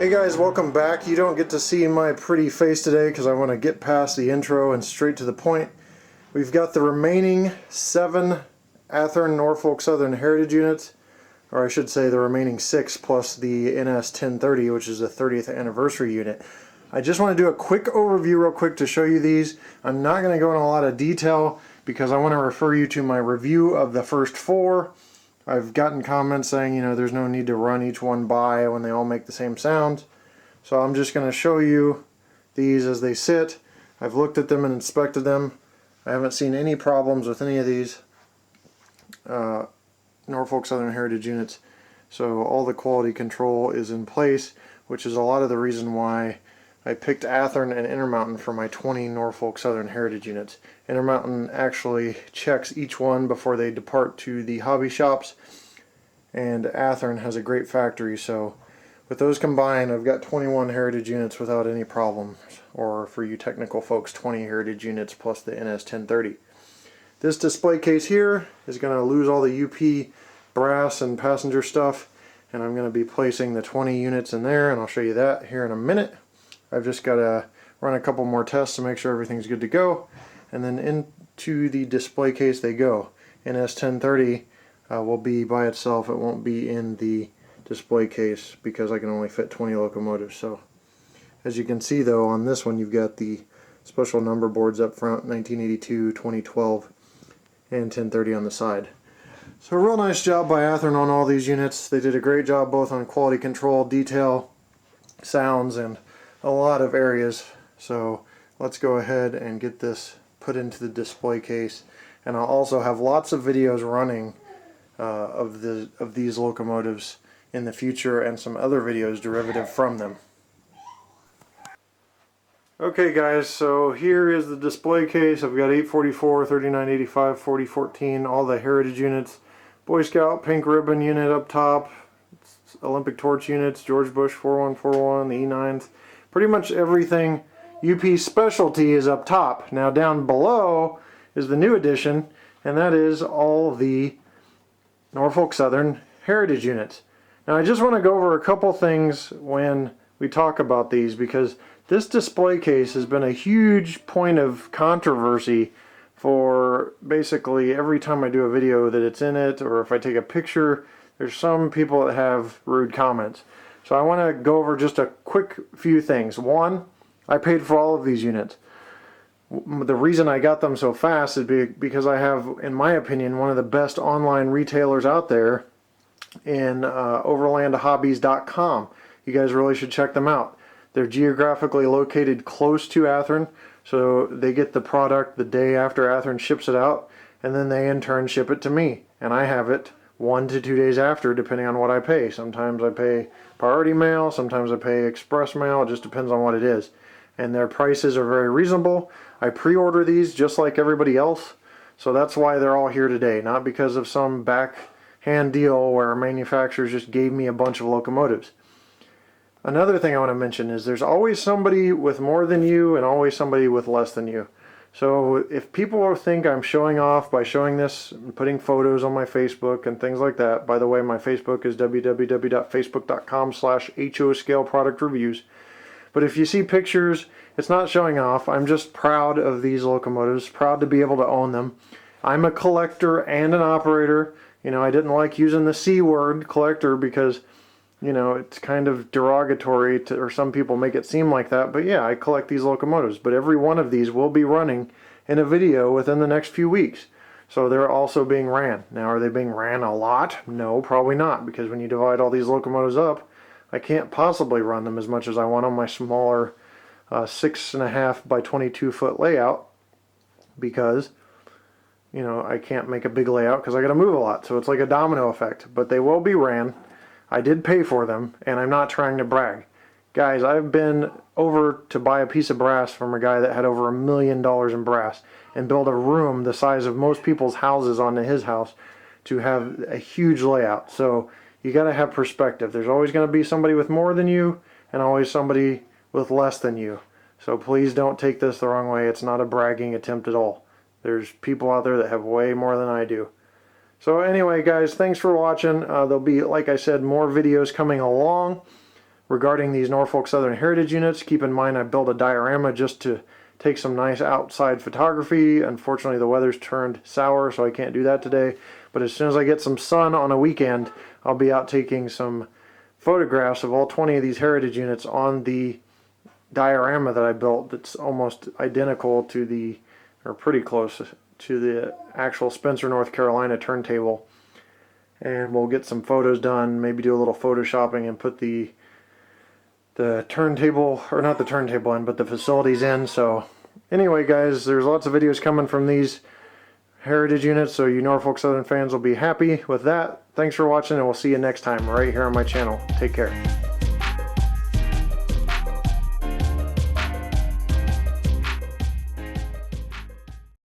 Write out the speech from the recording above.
Hey guys, welcome back. You don't get to see my pretty face today because I want to get past the intro and straight to the point. We've got the remaining 7 Athearn Norfolk Southern Heritage units, or I should say the remaining 6 plus the NS1030, which is the 30th anniversary unit. I just want to do a quick overview real quick to show you these. I'm not going to go in a lot of detail because I want to refer you to my review of the first 4. I've gotten comments saying, you know, there's no need to run each one by when they all make the same sound. So I'm just going to show you these as they sit. I've looked at them and inspected them. I haven't seen any problems with any of these Norfolk Southern Heritage units. So all the quality control is in place, which is a lot of the reason why I picked Athearn and Intermountain for my 20 Norfolk Southern Heritage units. Intermountain actually checks each one before they depart to the hobby shops, and Athearn has a great factory, so with those combined I've got 21 Heritage units without any problems, or for you technical folks, 20 Heritage units plus the NS1030. This display case here is going to lose all the UP brass and passenger stuff, and I'm going to be placing the 20 units in there, and I'll show you that here in a minute. I've just got to run a couple more tests to make sure everything's good to go, and then into the display case they go. NS1030 will be by itself. It won't be in the display case because I can only fit 20 locomotives. So as you can see though, on this one you've got the special number boards up front, 1982, 2012, and 1030 on the side. So a real nice job by Athearn on all these units. They did a great job both on quality control, detail, sounds, and a lot of areas. So let's go ahead and get this put into the display case, and I'll also have lots of videos running of these locomotives in the future, and some other videos derivative from them. Okay guys, so here is the display case. I've got 844, 3985, 4014, all the Heritage units, Boy Scout pink ribbon unit up top, Olympic torch units, George Bush 4141, the E9s. Pretty much everything UP specialty is up top. Now down below is the new addition, and that is all the Norfolk Southern Heritage units. Now I just want to go over a couple things when we talk about these, because this display case has been a huge point of controversy for basically every time I do a video that it's in it, or if I take a picture, there's some people that have rude comments. So I want to go over just a quick few things. One, I paid for all of these units. The reason I got them so fast is because I have, in my opinion, one of the best online retailers out there in overlandhobbies.com. You guys really should check them out. They're geographically located close to Athearn, so they get the product the day after Athearn ships it out, and then they in turn ship it to me, and I have it 1 to 2 days after, depending on what I pay. Sometimes I pay priority mail, sometimes I pay express mail, it just depends on what it is. And their prices are very reasonable. I pre-order these just like everybody else, so that's why they're all here today, not because of some backhand deal where manufacturers just gave me a bunch of locomotives. Another thing I want to mention is there's always somebody with more than you and always somebody with less than you. So if people think I'm showing off by showing this and putting photos on my Facebook and things like that, by the way, my Facebook is www.facebook.com/HOScale-product-reviews. But if you see pictures, it's not showing off. I'm just proud of these locomotives, proud to be able to own them. I'm a collector and an operator. You know, I didn't like using the C word, collector, because, you know, it's kind of derogatory to, or some people make it seem like that. But yeah, I collect these locomotives. But every one of these will be running in a video within the next few weeks. So they're also being ran. Now, are they being ran a lot? No, probably not, because when you divide all these locomotives up, I can't possibly run them as much as I want on my smaller 6.5 by 22 foot layout, because, you know, I can't make a big layout because I got to move a lot. So it's like a domino effect. But they will be ran. I did pay for them, and I'm not trying to brag. Guys, I've been over to buy a piece of brass from a guy that had over $1 million in brass and build a room the size of most people's houses onto his house to have a huge layout. So you got to have perspective. There's always going to be somebody with more than you and always somebody with less than you. So please don't take this the wrong way. It's not a bragging attempt at all. There's people out there that have way more than I do. So anyway, guys, thanks for watching. There'll be, like I said, more videos coming along. regarding these Norfolk Southern Heritage units, keep in mind I built a diorama just to take some nice outside photography. Unfortunately, the weather's turned sour, so I can't do that today. But as soon as I get some sun on a weekend, I'll be out taking some photographs of all 20 of these heritage units on the diorama that I built that's almost identical to the, or pretty close to the actual Spencer, North Carolina turntable. And we'll get some photos done, maybe do a little photoshopping and put the turntable, or not the turntable in, but the facilities in. So anyway guys, there's lots of videos coming from these heritage units, so you Norfolk Southern fans will be happy with that. Thanks for watching, and we'll see you next time right here on my channel. Take care.